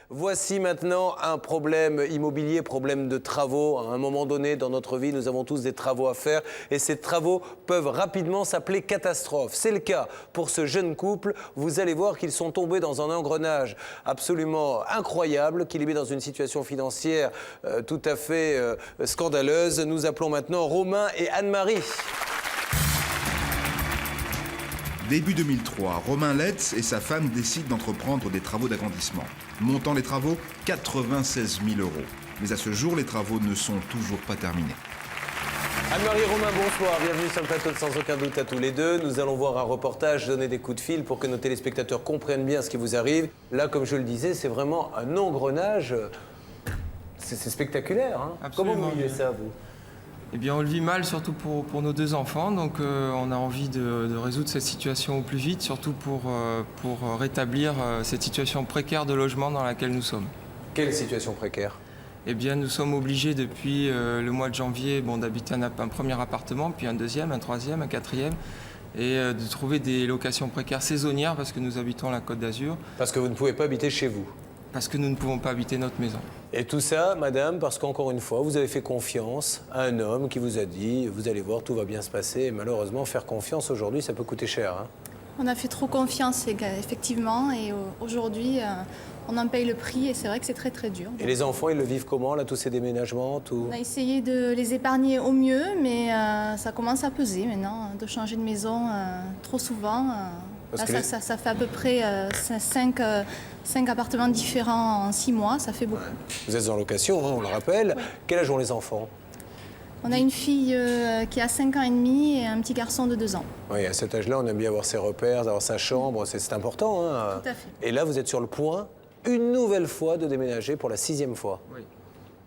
Voici maintenant un problème immobilier, problème de travaux. À un moment donné dans notre vie, nous avons tous des travaux à faire et ces travaux peuvent rapidement s'appeler catastrophe. C'est le cas pour ce jeune couple. Vous allez voir qu'ils sont tombés dans un engrenage absolument incroyable qui les met dans une situation financière tout à fait scandaleuse. Nous appelons maintenant Romain et Anne-Marie. Début 2003, Romain Letz et sa femme décident d'entreprendre des travaux d'agrandissement. Montant des travaux, 96 000 €. Mais à ce jour, les travaux ne sont toujours pas terminés. Anne-Marie, Romain, bonsoir. Bienvenue sur le plateau de Sans aucun doute à tous les deux. Nous allons voir un reportage, donner des coups de fil pour que nos téléspectateurs comprennent bien ce qui vous arrive. Là, comme je le disais, c'est vraiment un engrenage. C'est spectaculaire. Hein. Absolument. Comment vous vivez ça, vous ? Eh bien, on le vit mal, surtout pour nos deux enfants. Donc, on a envie de résoudre cette situation au plus vite, surtout pour rétablir cette situation précaire de logement dans laquelle nous sommes. Quelle situation précaire ? Eh bien, nous sommes obligés depuis le mois de janvier d'habiter un premier appartement, puis un deuxième, un troisième, un quatrième, et de trouver des locations précaires saisonnières parce que nous habitons la Côte d'Azur. Parce que vous ne pouvez pas habiter chez vous ? Parce que nous ne pouvons pas habiter notre maison. Et tout ça, madame, parce qu'encore une fois, vous avez fait confiance à un homme qui vous a dit « vous allez voir, tout va bien se passer ». Et malheureusement, faire confiance aujourd'hui, ça peut coûter cher. Hein. On a fait trop confiance, effectivement, et aujourd'hui, on en paye le prix et c'est vrai que c'est très très dur. Et les enfants, ils le vivent comment, là, tous ces déménagements tout... On a essayé de les épargner au mieux, mais ça commence à peser maintenant, de changer de maison trop souvent. Là, ça fait à peu près 5 appartements différents en 6 mois, ça fait beaucoup. Ouais. Vous êtes en location, hein, on le rappelle. Oui. Quel âge ont les enfants ? On a une fille qui a 5 ans et demi et un petit garçon de 2 ans. Oui, à cet âge-là, on aime bien avoir ses repères, avoir sa chambre, c'est important. Hein. Tout à fait. Et là, vous êtes sur le point, une nouvelle fois, de déménager pour la 6e fois. Oui.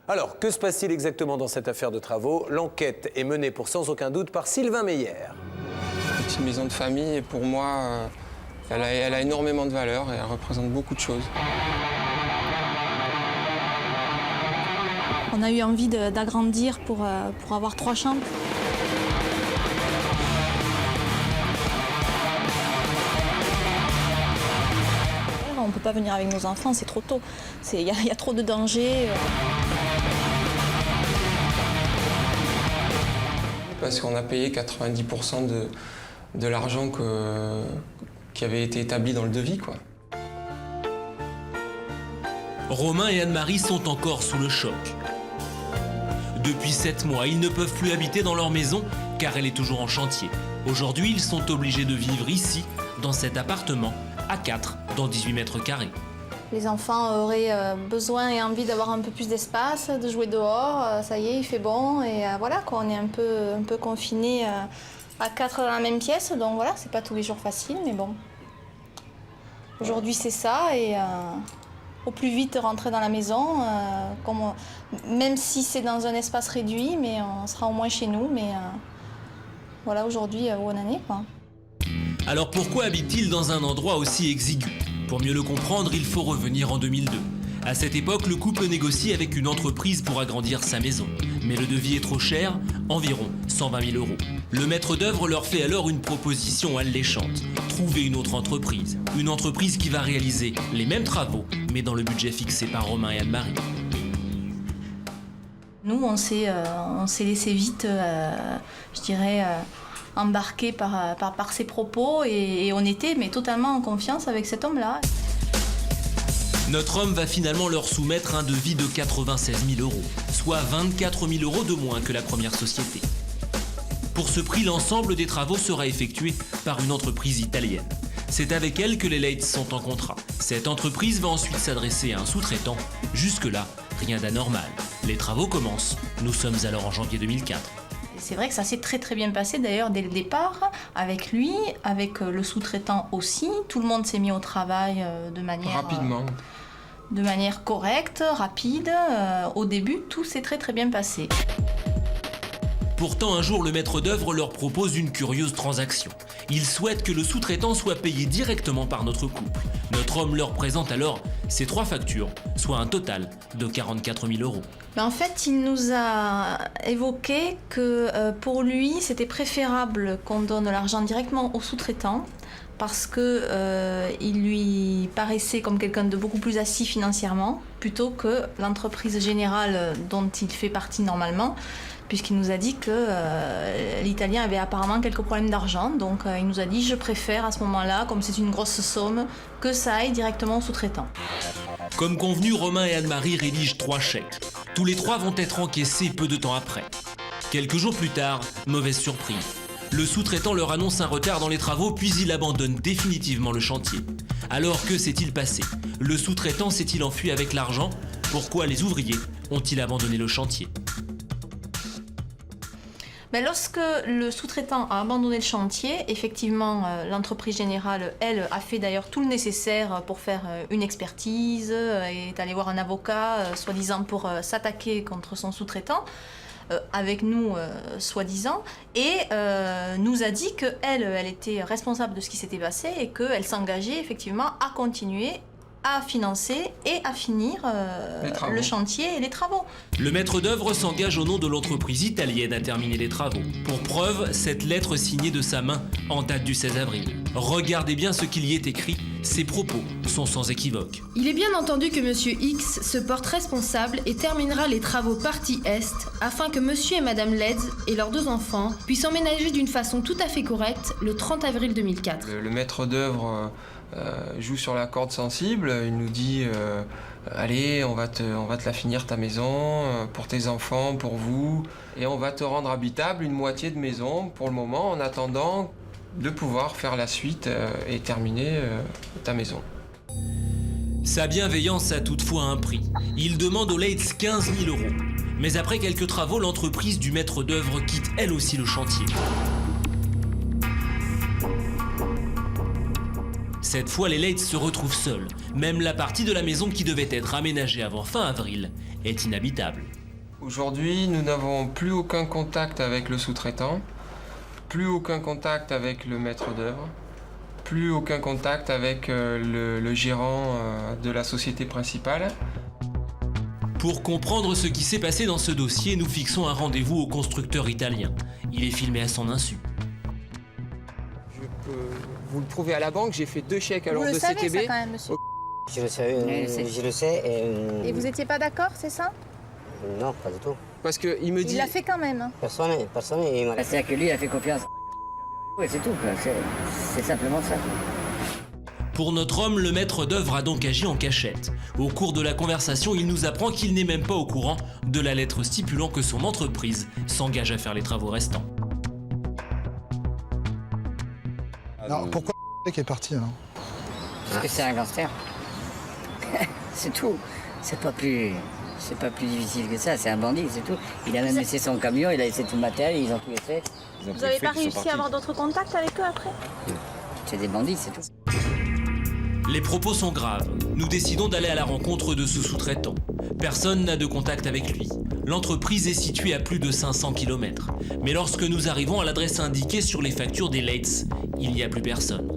Alors, que se passe-t-il exactement dans cette affaire de travaux ? L'enquête est menée pour sans aucun doute par Sylvain Meyer. Une petite maison de famille, et pour moi, elle a énormément de valeur et elle représente beaucoup de choses. On a eu envie d'agrandir pour avoir 3 chambres. On ne peut pas venir avec nos enfants, c'est trop tôt. Il y a trop de dangers. Parce qu'on a payé 90% de l'argent qui avait été établi dans le devis, quoi. Romain et Anne-Marie sont encore sous le choc. Depuis 7 mois, ils ne peuvent plus habiter dans leur maison car elle est toujours en chantier. Aujourd'hui, ils sont obligés de vivre ici, dans cet appartement, à 4, dans 18 mètres carrés. Les enfants auraient besoin et envie d'avoir un peu plus d'espace, de jouer dehors. Ça y est, il fait bon et voilà, quoi, on est un peu confinés à 4 dans la même pièce. Donc voilà, c'est pas tous les jours facile, mais bon. Aujourd'hui, c'est ça et au plus vite rentrer dans la maison, même si c'est dans un espace réduit, mais on sera au moins chez nous. Mais voilà, aujourd'hui, où on en est, quoi. Alors pourquoi habite-t-il dans un endroit aussi exigu ? Pour mieux le comprendre, il faut revenir en 2002. À cette époque, le couple négocie avec une entreprise pour agrandir sa maison. Mais le devis est trop cher, environ 120 000 €. Le maître d'œuvre leur fait alors une proposition alléchante. Trouver une autre entreprise. Une entreprise qui va réaliser les mêmes travaux, mais dans le budget fixé par Romain et Anne-Marie. Nous, on s'est laissé vite, je dirais, embarqué par ses propos et on était mais totalement en confiance avec cet homme-là. Notre homme va finalement leur soumettre un devis de 96 000 €, soit 24 000 € de moins que la première société. Pour ce prix, l'ensemble des travaux sera effectué par une entreprise italienne. C'est avec elle que les Leitz sont en contrat. Cette entreprise va ensuite s'adresser à un sous-traitant. Jusque-là, rien d'anormal. Les travaux commencent. Nous sommes alors en janvier 2004. C'est vrai que ça s'est très très bien passé d'ailleurs dès le départ, avec lui, avec le sous-traitant aussi. Tout le monde s'est mis au travail de manière... Rapidement. De manière correcte, rapide. Au début, tout s'est très très bien passé. Pourtant, un jour, le maître d'œuvre leur propose une curieuse transaction. Il souhaite que le sous-traitant soit payé directement par notre couple. Notre homme leur présente alors ces 3 factures, soit un total de 44 000 €. Mais en fait, il nous a évoqué que pour lui, c'était préférable qu'on donne l'argent directement au sous-traitant parce qu'il lui paraissait comme quelqu'un de beaucoup plus assis financièrement, plutôt que l'entreprise générale dont il fait partie normalement, puisqu'il nous a dit que l'Italien avait apparemment quelques problèmes d'argent. Donc il nous a dit, je préfère à ce moment-là, comme c'est une grosse somme, que ça aille directement au sous-traitant. Comme convenu, Romain et Anne-Marie rédigent 3 chèques. Tous les 3 vont être encaissés peu de temps après. Quelques jours plus tard, mauvaise surprise. Le sous-traitant leur annonce un retard dans les travaux, puis il abandonne définitivement le chantier. Alors que s'est-il passé? Le sous-traitant s'est-il enfui avec l'argent? Pourquoi les ouvriers ont-ils abandonné le chantier? Ben, lorsque le sous-traitant a abandonné le chantier, effectivement, l'entreprise générale, elle, a fait d'ailleurs tout le nécessaire pour faire une expertise, et est allée voir un avocat, soi-disant pour s'attaquer contre son sous-traitant, avec nous, soi-disant, et nous a dit qu'elle était responsable de ce qui s'était passé et qu'elle s'engageait effectivement à continuer à financer et à finir le chantier et les travaux. Le maître d'œuvre s'engage au nom de l'entreprise italienne à terminer les travaux. Pour preuve, cette lettre signée de sa main en date du 16 avril. Regardez bien ce qu'il y est écrit, ses propos sont sans équivoque. Il est bien entendu que Monsieur X se porte responsable et terminera les travaux partie Est afin que Monsieur et Madame Letz et leurs 2 enfants puissent emménager d'une façon tout à fait correcte le 30 avril 2004. Le maître d'œuvre joue sur la corde sensible, il nous dit allez, on va te la finir ta maison, pour tes enfants, pour vous, et on va te rendre habitable une moitié de maison pour le moment, en attendant de pouvoir faire la suite et terminer ta maison. Sa bienveillance a toutefois un prix. Il demande aux Leitz 15 000 €. Mais après quelques travaux, l'entreprise du maître d'œuvre quitte elle aussi le chantier. Cette fois, les Leitz se retrouvent seuls. Même la partie de la maison qui devait être aménagée avant fin avril est inhabitable. Aujourd'hui, nous n'avons plus aucun contact avec le sous-traitant, plus aucun contact avec le maître d'œuvre, plus aucun contact avec le gérant de la société principale. Pour comprendre ce qui s'est passé dans ce dossier, nous fixons un rendez-vous au constructeur italien. Il est filmé à son insu. Je peux vous le prouver à la banque, j'ai fait 2 chèques à l'ordre de CTB. Vous le savez ça quand même, monsieur. Je le sais. Et vous n'étiez pas d'accord, c'est ça? Non, pas du tout. Parce qu'il me dit... Il l'a fait quand même. Hein. Personne, il m'a... C'est-à-dire que lui, il a fait confiance. Oui, c'est tout, quoi. C'est simplement ça. Pour notre homme, le maître d'œuvre a donc agi en cachette. Au cours de la conversation, il nous apprend qu'il n'est même pas au courant de la lettre stipulant que son entreprise s'engage à faire les travaux restants. Alors pourquoi le mec est parti alors? Parce que c'est un gangster. C'est tout. C'est pas plus difficile que ça, c'est un bandit, c'est tout. Il a même laissé son camion, il a laissé tout le matériel, ils ont tout laissé. Vous n'avez pas réussi à avoir d'autres contacts avec eux après? C'est des bandits, c'est tout. Les propos sont graves. Nous décidons d'aller à la rencontre de ce sous-traitant. Personne n'a de contact avec lui. L'entreprise est située à plus de 500 km. Mais lorsque nous arrivons à l'adresse indiquée sur les factures des Leitz, il n'y a plus personne.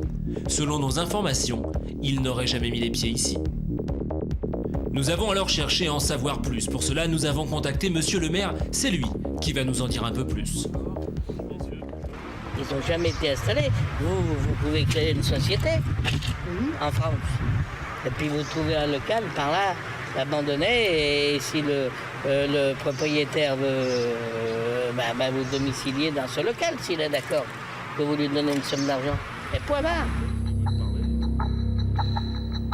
Selon nos informations, il n'aurait jamais mis les pieds ici. Nous avons alors cherché à en savoir plus. Pour cela, nous avons contacté Monsieur le maire. C'est lui qui va nous en dire un peu plus. Ils n'ont jamais été installés. Vous pouvez créer une société en France. Et puis vous trouvez un local par là, l'abandonner. Et si le propriétaire veut vous domicilier dans ce local, s'il est d'accord, que vous lui donnez une somme d'argent. Et point barre.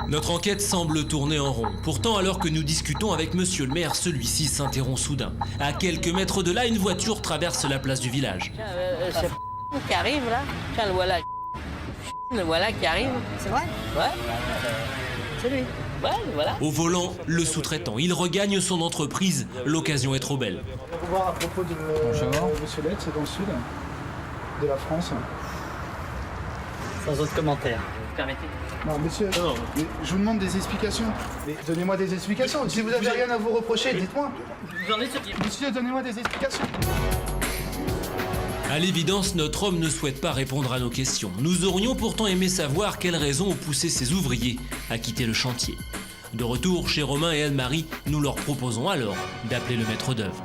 Notre enquête semble tourner en rond. Pourtant, alors que nous discutons avec Monsieur le maire, celui-ci s'interrompt soudain. À quelques mètres de là, une voiture traverse la place du village. C'est qui arrive là. Tiens, le voilà qui arrive. C'est vrai? Ouais. C'est lui. Ouais, voilà. Au volant, le sous-traitant. Il regagne son entreprise. L'occasion est trop belle. On va vous voir à propos de Monsieur Letz, c'est dans le sud de la France. Sans autre commentaire. Vous permettez? Non, monsieur, mais je vous demande des explications. Mais donnez-moi des explications. Si vous n'avez rien à vous reprocher, dites-moi. Monsieur, donnez-moi des explications. À l'évidence, notre homme ne souhaite pas répondre à nos questions. Nous aurions pourtant aimé savoir quelles raisons ont poussé ces ouvriers à quitter le chantier. De retour chez Romain et Anne-Marie, nous leur proposons alors d'appeler le maître d'œuvre.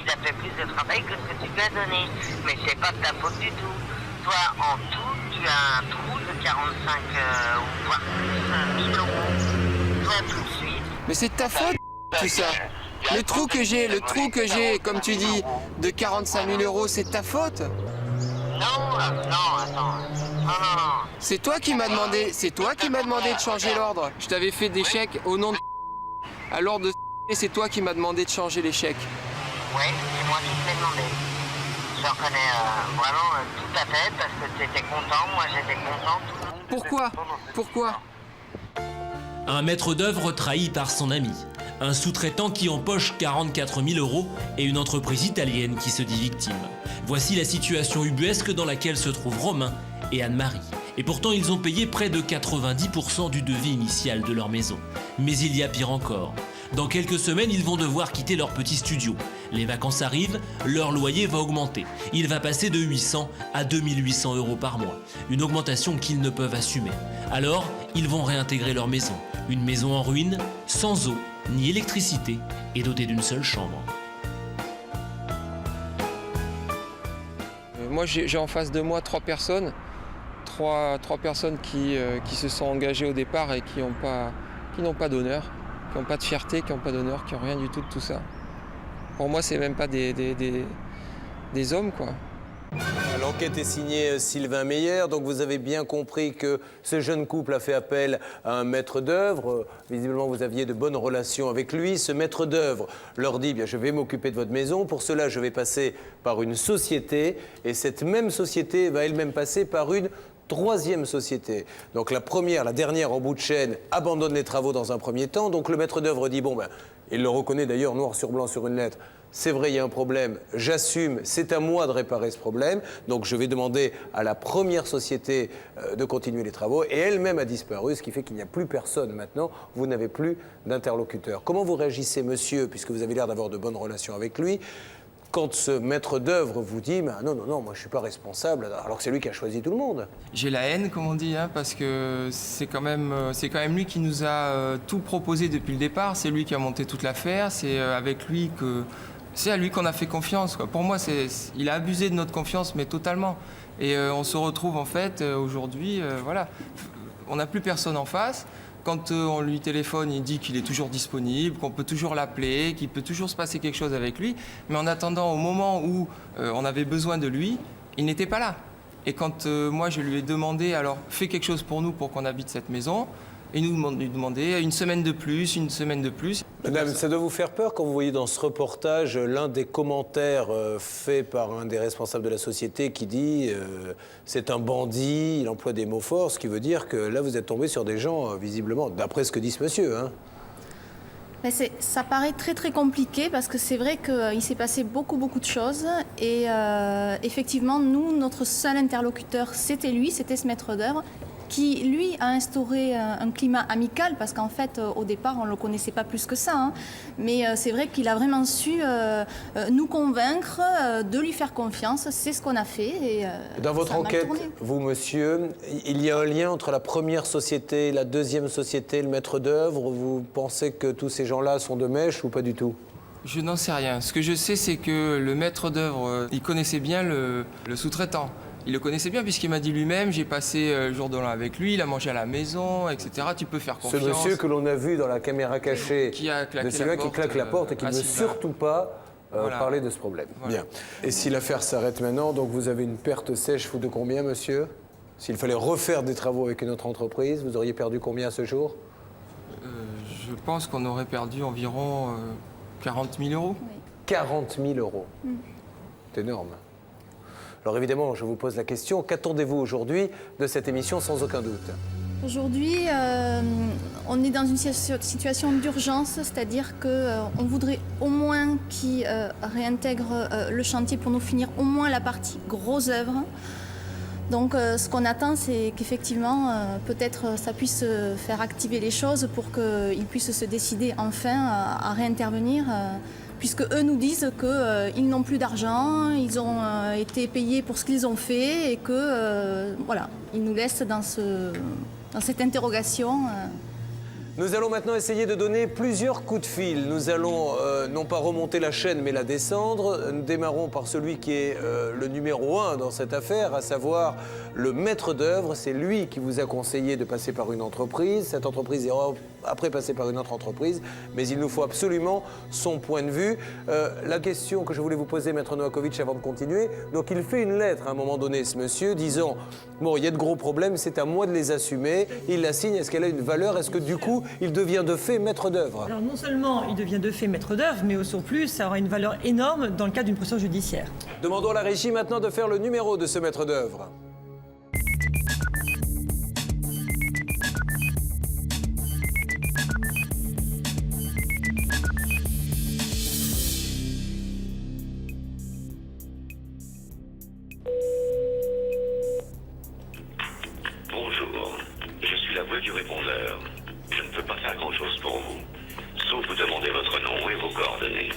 Il a fait plus de travail que ce que tu lui as donné, mais c'est pas de ta faute du tout. toi, en tout, tu as un trou de 45 ou voire plus 1000 euros. Toi, tout de suite. Mais c'est de ta faute, tout ça. Le trou que j'ai, comme tu dis, de 45 000 euros, c'est de ta faute. Non, attends. Non. C'est toi qui m'as demandé de changer l'ordre. Je t'avais fait des chèques au nom de à l'ordre de et c'est toi qui m'as demandé de changer les chèques. Oui, c'est moi qui te l'ai demandé. Je reconnais vraiment tout à fait parce que tu étais content, moi j'étais content. Pourquoi Un maître d'œuvre trahi par son ami. Un sous-traitant qui empoche 44 000 euros et une entreprise italienne qui se dit victime. Voici la situation ubuesque dans laquelle se trouvent Romain et Anne-Marie. Et pourtant, ils ont payé près de 90% du devis initial de leur maison. Mais il y a pire encore. Dans quelques semaines, ils vont devoir quitter leur petit studio. Les vacances arrivent, leur loyer va augmenter. Il va passer de 800 à 2800 euros par mois. Une augmentation qu'ils ne peuvent assumer. Alors, ils vont réintégrer leur maison. Une maison en ruine, sans eau, ni électricité, et dotée d'une seule chambre. Moi, j'ai en face de moi 3 personnes. Trois personnes qui se sont engagées au départ et qui n'ont pas d'honneur, qui n'ont pas de fierté, qui n'ont pas d'honneur, qui n'ont rien du tout de tout ça. Pour moi, c'est même pas des hommes, quoi. L'enquête est signée Sylvain Meyer, donc vous avez bien compris que ce jeune couple a fait appel à un maître d'œuvre. Visiblement, vous aviez de bonnes relations avec lui. Ce maître d'œuvre leur dit, bien, je vais m'occuper de votre maison. Pour cela, je vais passer par une société. Et cette même société va elle-même passer par une troisième société. Donc la dernière en bout de chaîne, abandonne les travaux dans un premier temps. Donc le maître d'œuvre dit, bon ben, il le reconnaît d'ailleurs noir sur blanc sur une lettre. C'est vrai, il y a un problème, j'assume, c'est à moi de réparer ce problème. Donc je vais demander à la première société de continuer les travaux. Et elle-même a disparu, ce qui fait qu'il n'y a plus personne maintenant. Vous n'avez plus d'interlocuteur. Comment vous réagissez, monsieur, puisque vous avez l'air d'avoir de bonnes relations avec lui, quand ce maître d'œuvre vous dit « non, moi je ne suis pas responsable », alors que c'est lui qui a choisi tout le monde? J'ai la haine, comme on dit, hein, parce que c'est quand même lui qui nous a tout proposé depuis le départ. C'est lui qui a monté toute l'affaire, c'est avec lui que... C'est à lui qu'on a fait confiance, quoi. Pour moi, il a abusé de notre confiance, mais totalement. Et on se retrouve en fait aujourd'hui, voilà, on n'a plus personne en face. Quand on lui téléphone, il dit qu'il est toujours disponible, qu'on peut toujours l'appeler, qu'il peut toujours se passer quelque chose avec lui. Mais en attendant, au moment où on avait besoin de lui, il n'était pas là. Et quand moi, je lui ai demandé, alors, fais quelque chose pour nous pour qu'on habite cette maison, et il nous demandait une semaine de plus. Madame, ça doit vous faire peur quand vous voyez dans ce reportage l'un des commentaires faits par un des responsables de la société qui dit c'est un bandit, il emploie des mots forts, ce qui veut dire que là vous êtes tombé sur des gens, visiblement, d'après ce que dit ce monsieur. Hein. Mais ça paraît très très compliqué parce que c'est vrai qu'il s'est passé beaucoup de choses et effectivement, nous, notre seul interlocuteur, c'était lui, c'était ce maître d'œuvre, qui, lui, a instauré un climat amical, parce qu'en fait, au départ, on ne le connaissait pas plus que ça. Hein. Mais c'est vrai qu'il a vraiment su nous convaincre de lui faire confiance. C'est ce qu'on a fait. Et, dans votre enquête, vous, monsieur, il y a un lien entre la première société, la deuxième société, le maître d'œuvre. Vous pensez que tous ces gens-là sont de mèche ou pas du tout? Je n'en sais rien. Ce que je sais, c'est que le maître d'œuvre, il connaissait bien le sous-traitant. Il le connaissait bien puisqu'il m'a dit lui-même, j'ai passé le jour de l'an avec lui, il a mangé à la maison, etc. Tu peux faire confiance. Ce monsieur que l'on a vu dans la caméra cachée, qui a claqué celui-là qui claque la porte et qui ne veut surtout pas parler de ce problème. Voilà. Bien. Et si l'affaire s'arrête maintenant, donc vous avez une perte sèche de combien, monsieur? S'il fallait refaire des travaux avec une autre entreprise, vous auriez perdu combien à ce jour? Je pense qu'on aurait perdu environ 40 000 euros. Oui. 40 000 euros. C'est énorme. Alors évidemment, je vous pose la question, qu'attendez-vous aujourd'hui de cette émission sans aucun doute? Aujourd'hui, on est dans une situation d'urgence, c'est-à-dire qu'on voudrait au moins qu'ils réintègrent le chantier pour nous finir au moins la partie gros œuvre. Donc ce qu'on attend, c'est qu'effectivement, peut-être ça puisse faire activer les choses pour qu'ils puissent se décider enfin à réintervenir. Puisque eux nous disent qu'ils n'ont plus d'argent, ils ont été payés pour ce qu'ils ont fait et que voilà, ils nous laissent dans cette interrogation. Nous allons maintenant essayer de donner plusieurs coups de fil. Nous allons non pas remonter la chaîne, mais la descendre. Nous démarrons par celui qui est le numéro 1 dans cette affaire, à savoir le maître d'œuvre. C'est lui qui vous a conseillé de passer par une entreprise. Cette entreprise est après passée par une autre entreprise, mais il nous faut absolument son point de vue. La question que je voulais vous poser, maître Novakovic, avant de continuer, donc il fait une lettre à un moment donné, ce monsieur, disant « Bon, il y a de gros problèmes, c'est à moi de les assumer ». Il la signe, est-ce qu'elle a une valeur? Est-ce que du coup, il devient de fait maître d'œuvre? Alors non seulement il devient de fait maître d'œuvre, mais au surplus, ça aura une valeur énorme dans le cadre d'une procédure judiciaire. Demandons à la régie maintenant de faire le numéro de ce maître d'œuvre. Bonjour, je suis la voix du répondeur. Je ne peux pas faire grand-chose pour vous, sauf vous demander votre nom et vos coordonnées.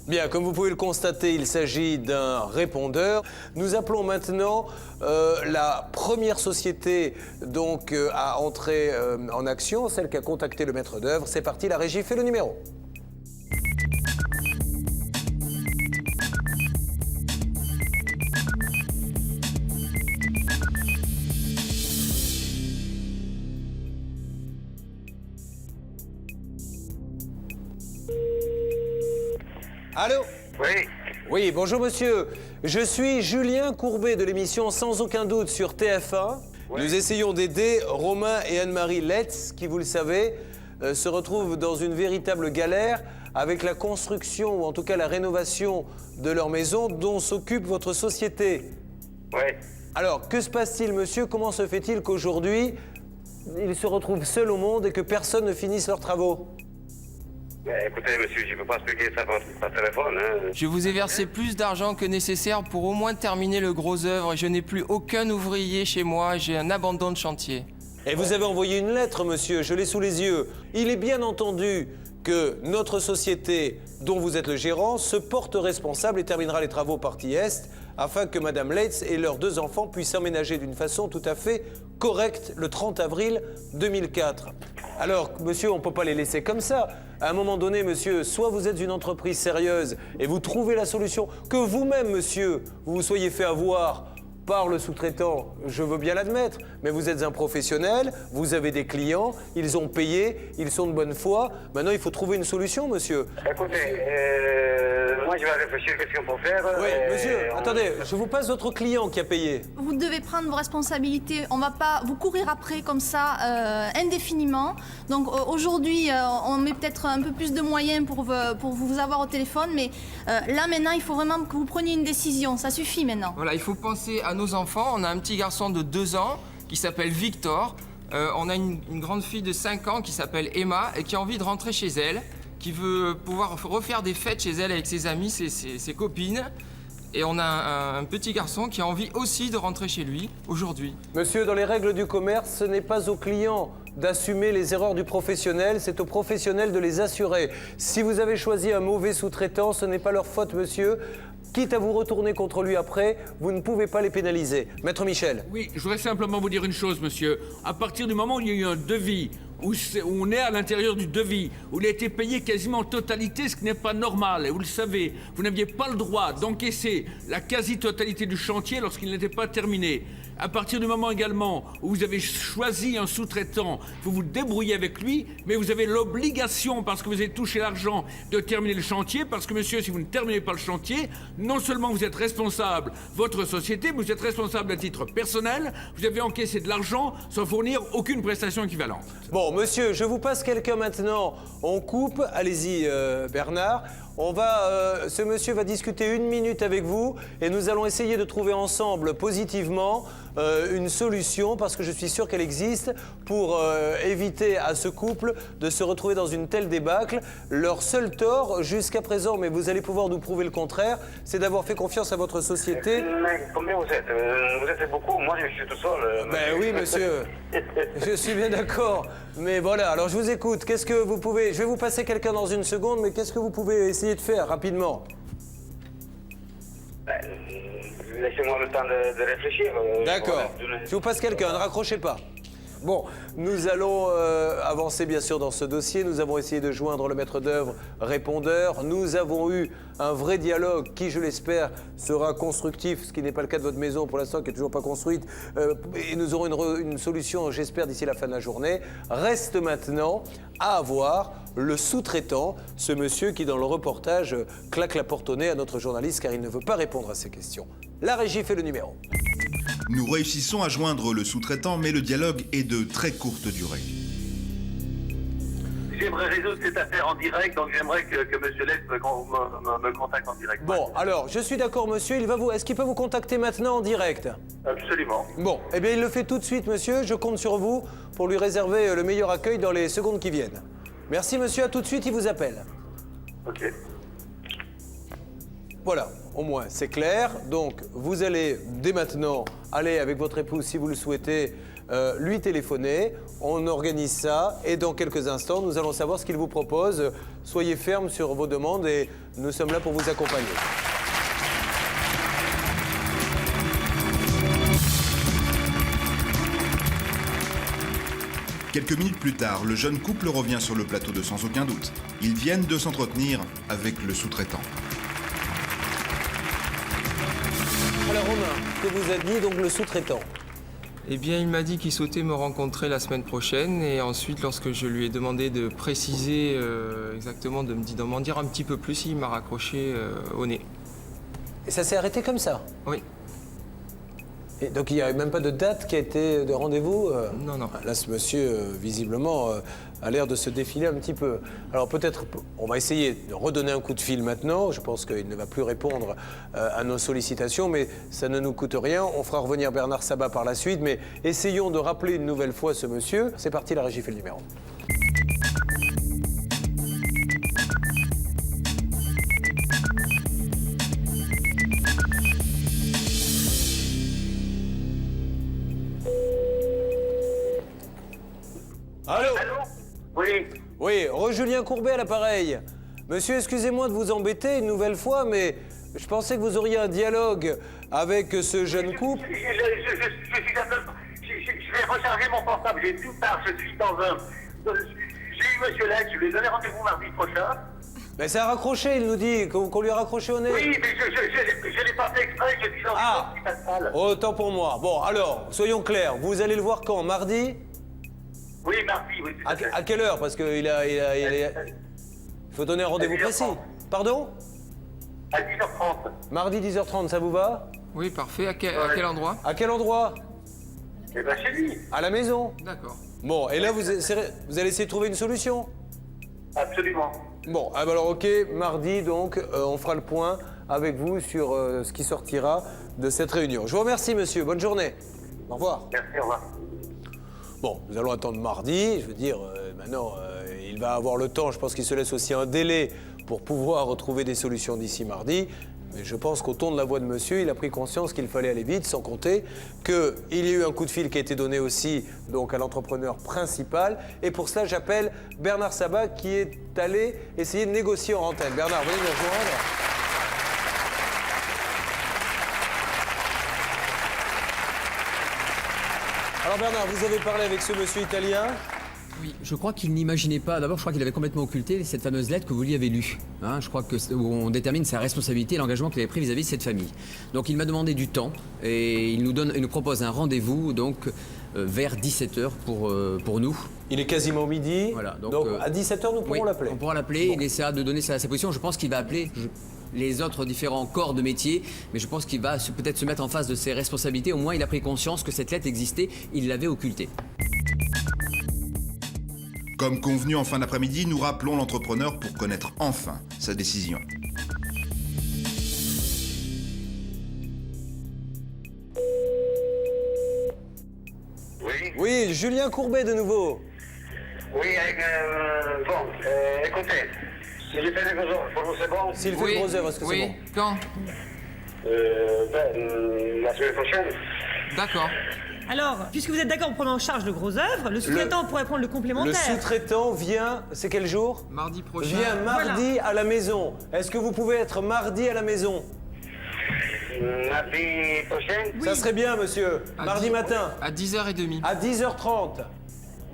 Bien, comme vous pouvez le constater, il s'agit d'un répondeur. Nous appelons maintenant la première société donc, à entrer en action, celle qui a contacté le maître d'œuvre. C'est parti, la régie fait le numéro. Allô? Oui. Oui, bonjour monsieur. Je suis Julien Courbet de l'émission Sans aucun doute sur TF1. Nous essayons d'aider Romain et Anne-Marie Letz, qui, vous le savez, se retrouvent dans une véritable galère avec la construction, ou en tout cas la rénovation de leur maison dont s'occupe votre société. Oui. Alors, que se passe-t-il, monsieur? Comment se fait-il qu'aujourd'hui, ils se retrouvent seuls au monde et que personne ne finisse leurs travaux? Écoutez, monsieur, je ne peux pas expliquer ça par téléphone. Hein. Je vous ai versé plus d'argent que nécessaire pour au moins terminer le gros œuvre. Je n'ai plus aucun ouvrier chez moi, j'ai un abandon de chantier. Et vous avez envoyé une lettre, monsieur, je l'ai sous les yeux. Il est bien entendu que notre société, dont vous êtes le gérant, se porte responsable et terminera les travaux partie Est, afin que Madame Leitz et leurs 2 enfants puissent emménager d'une façon tout à fait correcte le 30 avril 2004. Alors, monsieur, on ne peut pas les laisser comme ça. À un moment donné, monsieur, soit vous êtes une entreprise sérieuse et vous trouvez la solution, que vous-même, monsieur, vous vous soyez fait avoir par le sous-traitant, je veux bien l'admettre, mais vous êtes un professionnel, vous avez des clients, ils ont payé, ils sont de bonne foi. Maintenant, il faut trouver une solution, monsieur. Écoutez, moi je vais réfléchir qu'est-ce qu'on peut faire. Oui, monsieur, attendez, je vous passe votre client qui a payé. Vous devez prendre vos responsabilités. On ne va pas vous courir après comme ça indéfiniment. Donc aujourd'hui, on met peut-être un peu plus de moyens pour vous avoir au téléphone, mais là maintenant, il faut vraiment que vous preniez une décision. Ça suffit maintenant. Voilà, il faut penser à nos enfants. On a un petit garçon de 2 ans qui s'appelle Victor. On a une grande fille de 5 ans qui s'appelle Emma et qui a envie de rentrer chez elle, qui veut pouvoir refaire des fêtes chez elle avec ses amis, ses copines. Et on a un petit garçon qui a envie aussi de rentrer chez lui aujourd'hui. Monsieur, dans les règles du commerce, ce n'est pas au client d'assumer les erreurs du professionnel, c'est au professionnel de les assurer. Si vous avez choisi un mauvais sous-traitant, ce n'est pas leur faute, monsieur. Quitte à vous retourner contre lui après, vous ne pouvez pas les pénaliser. Maître Michel. Oui, je voudrais simplement vous dire une chose, monsieur. À partir du moment où il y a eu un devis, où on est à l'intérieur du devis, où il a été payé quasiment en totalité, ce qui n'est pas normal, et vous le savez, vous n'aviez pas le droit d'encaisser la quasi-totalité du chantier lorsqu'il n'était pas terminé. À partir du moment également où vous avez choisi un sous-traitant, vous vous débrouillez avec lui, mais vous avez l'obligation, parce que vous avez touché l'argent, de terminer le chantier, parce que monsieur, si vous ne terminez pas le chantier, non seulement vous êtes responsable, votre société, mais vous êtes responsable à titre personnel, vous avez encaissé de l'argent sans fournir aucune prestation équivalente. Bon, monsieur, je vous passe quelqu'un maintenant. On coupe, allez-y Bernard. Ce monsieur va discuter 1 minute avec vous et nous allons essayer de trouver ensemble positivement une solution, parce que je suis sûr qu'elle existe, pour éviter à ce couple de se retrouver dans une telle débâcle. Leur seul tort jusqu'à présent, mais vous allez pouvoir nous prouver le contraire, c'est d'avoir fait confiance à votre société. Mais combien vous êtes? Vous êtes beaucoup, moi je suis tout seul. Ben oui, monsieur, je suis bien d'accord. Mais voilà, alors je vous écoute. Qu'est-ce que vous pouvez... Je vais vous passer quelqu'un dans 1 seconde, mais qu'est-ce que vous pouvez essayer de faire rapidement? Laissez-moi le temps de réfléchir. D'accord. Je vous passe quelqu'un, ne raccrochez pas. Bon, nous allons avancer bien sûr dans ce dossier. Nous avons essayé de joindre le maître d'œuvre répondeur. Nous avons eu un vrai dialogue qui, je l'espère, sera constructif, ce qui n'est pas le cas de votre maison pour l'instant, qui n'est toujours pas construite. Et nous aurons une solution, j'espère, d'ici la fin de la journée. Reste maintenant à avoir le sous-traitant, ce monsieur qui, dans le reportage, claque la porte au nez à notre journaliste car il ne veut pas répondre à ces questions. La régie fait le numéro. Nous réussissons à joindre le sous-traitant, mais le dialogue est de très courte durée. J'aimerais résoudre cette affaire en direct, donc j'aimerais que M. Letz me contacte en direct. Bon, alors, je suis d'accord, monsieur. Est-ce qu'il peut vous contacter maintenant en direct? Absolument. Bon, eh bien, il le fait tout de suite, monsieur. Je compte sur vous pour lui réserver le meilleur accueil dans les secondes qui viennent. Merci, monsieur. À tout de suite, il vous appelle. Ok. Voilà, au moins, c'est clair. Donc, vous allez, dès maintenant, aller avec votre épouse, si vous le souhaitez, lui téléphoner. On organise ça et dans quelques instants, nous allons savoir ce qu'il vous propose. Soyez ferme sur vos demandes et nous sommes là pour vous accompagner. Quelques minutes plus tard, le jeune couple revient sur le plateau de Sans aucun doute. Ils viennent de s'entretenir avec le sous-traitant. Alors Romain, que vous a dit donc le sous-traitant? Eh bien, il m'a dit qu'il souhaitait me rencontrer la semaine prochaine et ensuite, lorsque je lui ai demandé de préciser exactement, de m'en dire un petit peu plus, il m'a raccroché au nez. Et ça s'est arrêté comme ça? Oui. Et donc il n'y a même pas de date qui a été de rendez-vous? Non, non. Là, ce monsieur, visiblement, a l'air de se défiler un petit peu. Alors peut-être, on va essayer de redonner un coup de fil maintenant. Je pense qu'il ne va plus répondre à nos sollicitations, mais ça ne nous coûte rien. On fera revenir Bernard Sabat par la suite, mais essayons de rappeler une nouvelle fois ce monsieur. C'est parti, la régie fait le numéro. Allô? Oui. Oui, Julien Courbet à l'appareil. Monsieur, excusez-moi de vous embêter une nouvelle fois, mais je pensais que vous auriez un dialogue avec ce jeune couple. Je vais recharger mon portable, j'ai tout tard, je suis dans un... J'ai eu M. Letz, je lui ai donné rendez-vous mardi prochain. Mais ça a raccroché, il nous dit, qu'on lui a raccroché au nez. Oui, mais je l'ai pas fait exprès, je suis dans une hôpital. Autant pour moi. Bon, alors, soyons clairs, vous allez le voir quand? Mardi? Oui, mardi, oui. À quelle heure? Parce qu'il il faut donner un rendez-vous précis. Pardon? À 10h30. Mardi 10h30, ça vous va? Oui, parfait. À quel endroit? À quel endroit? Eh bien, chez lui. À la maison? D'accord. Bon, et là, vous allez essayer de trouver une solution? Absolument. Bon, alors ok, mardi, donc, on fera le point avec vous sur ce qui sortira de cette réunion. Je vous remercie, monsieur. Bonne journée. Au revoir. Merci, au revoir. Bon, nous allons attendre mardi. Je veux dire, maintenant, il va avoir le temps. Je pense qu'il se laisse aussi un délai pour pouvoir retrouver des solutions d'ici mardi. Mais je pense qu'au ton de la voix de monsieur, il a pris conscience qu'il fallait aller vite, sans compter qu'il y a eu un coup de fil qui a été donné aussi donc, à l'entrepreneur principal. Et pour cela, j'appelle Bernard Sabat qui est allé essayer de négocier en antenne. Bernard, venez nous rejoindre. Alors Bernard, vous avez parlé avec ce monsieur italien? Oui, je crois qu'il n'imaginait pas. D'abord, je crois qu'il avait complètement occulté cette fameuse lettre que vous lui avez lue. Hein, je crois où on détermine sa responsabilité et l'engagement qu'il avait pris vis-à-vis de cette famille. Donc, il m'a demandé du temps et il nous propose un rendez-vous donc vers 17h pour nous. Il est quasiment midi. Voilà. Donc à 17h, nous pourrons l'appeler. On pourra l'appeler. Bon. Il essaiera de donner sa position. Je pense qu'il va appeler les autres différents corps de métier, mais je pense qu'il va peut-être se mettre en face de ses responsabilités. Au moins, il a pris conscience que cette lettre existait. Il l'avait occultée. Comme convenu en fin d'après-midi, nous rappelons l'entrepreneur pour connaître enfin sa décision. Oui, Julien Courbet de nouveau. Oui, écoutez, si j'ai fait les gros œuvres, pour vous c'est bon? S'il fait les gros œuvres, est-ce que c'est bon? Quand? La semaine prochaine. D'accord. Alors, puisque vous êtes d'accord pour prendre en charge le gros œuvre, le sous-traitant pourrait prendre le complémentaire. Le sous-traitant vient, c'est quel jour? Mardi prochain. Vient mardi à la maison. Est-ce que vous pouvez être mardi à la maison? Mardi prochain? Ça serait bien, monsieur. Mardi matin. À 10h30. À 10h30.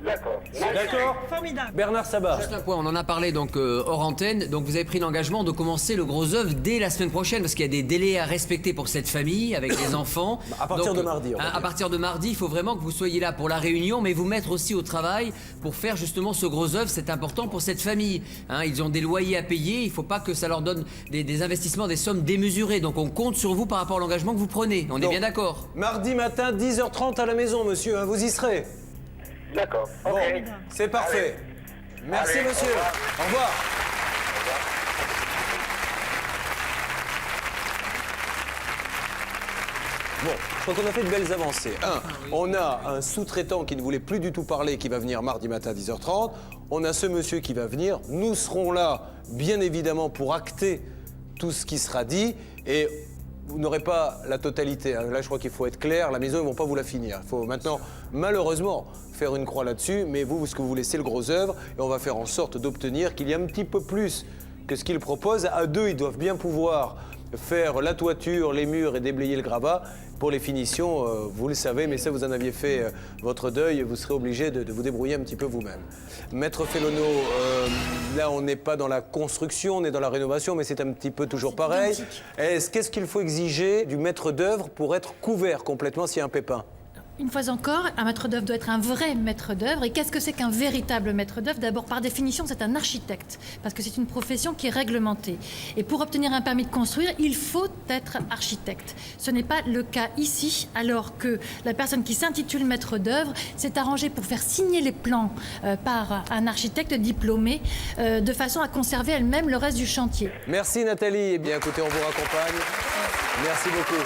D'accord. D'accord? Formidable. Bernard Sabat. Juste un point, on en a parlé donc hors antenne. Donc vous avez pris l'engagement de commencer le gros œuvre dès la semaine prochaine parce qu'il y a des délais à respecter pour cette famille avec les enfants. À partir de mardi. À partir de mardi, il faut vraiment que vous soyez là pour la réunion, mais vous mettre aussi au travail pour faire justement ce gros œuvre. C'est important pour cette famille. Hein, ils ont des loyers à payer. Il ne faut pas que ça leur donne des investissements, des sommes démesurées. Donc on compte sur vous par rapport à l'engagement que vous prenez. On est bien d'accord? Mardi matin, 10h30 à la maison, monsieur. Hein, vous y serez. D'accord. Bon, Ok. c'est parfait. Merci, Allez, monsieur. au revoir. Au revoir. Bon, je crois qu'on a fait de belles avancées. On a un sous-traitant qui ne voulait plus du tout parler, qui va venir mardi matin à 10h30. On a ce monsieur qui va venir. Nous serons là, bien évidemment, pour acter tout ce qui sera dit. Et vous n'aurez pas la totalité. Hein. Là, je crois qu'il faut être clair. La maison, ils ne vont pas vous la finir. Il faut maintenant, malheureusement, faire une croix là-dessus. Mais vous, ce que vous voulez, c'est le gros œuvre. Et on va faire en sorte d'obtenir qu'il y ait un petit peu plus que ce qu'ils proposent. À deux, ils doivent bien pouvoir faire la toiture, les murs et déblayer le gravat. Pour les finitions, vous le savez, mais ça, vous en aviez fait votre deuil. Vous serez obligé de vous débrouiller un petit peu vous-même. Maître Fellono, là, on n'est pas dans la construction, on est dans la rénovation, mais c'est un petit peu toujours pareil. Qu'est-ce qu'il faut exiger du maître d'œuvre pour être couvert complètement s'il y a un pépin? Une fois encore, un maître d'œuvre doit être un vrai maître d'œuvre. Et qu'est-ce que c'est qu'un véritable maître d'œuvre? D'abord, par définition, c'est un architecte, parce que c'est une profession qui est réglementée. Et pour obtenir un permis de construire, il faut être architecte. Ce n'est pas le cas ici, alors que la personne qui s'intitule maître d'œuvre s'est arrangée pour faire signer les plans par un architecte diplômé, de façon à conserver elle-même le reste du chantier. Merci Nathalie. Eh bien, écoutez, on vous raccompagne. Merci beaucoup.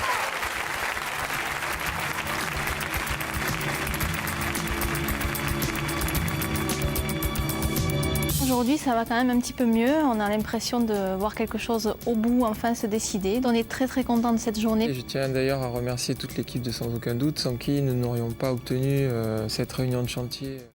Aujourd'hui, ça va quand même un petit peu mieux. On a l'impression de voir quelque chose au bout, enfin se décider. On est très très content de cette journée. Et je tiens d'ailleurs à remercier toute l'équipe de Sans Aucun Doute, sans qui nous n'aurions pas obtenu cette réunion de chantier.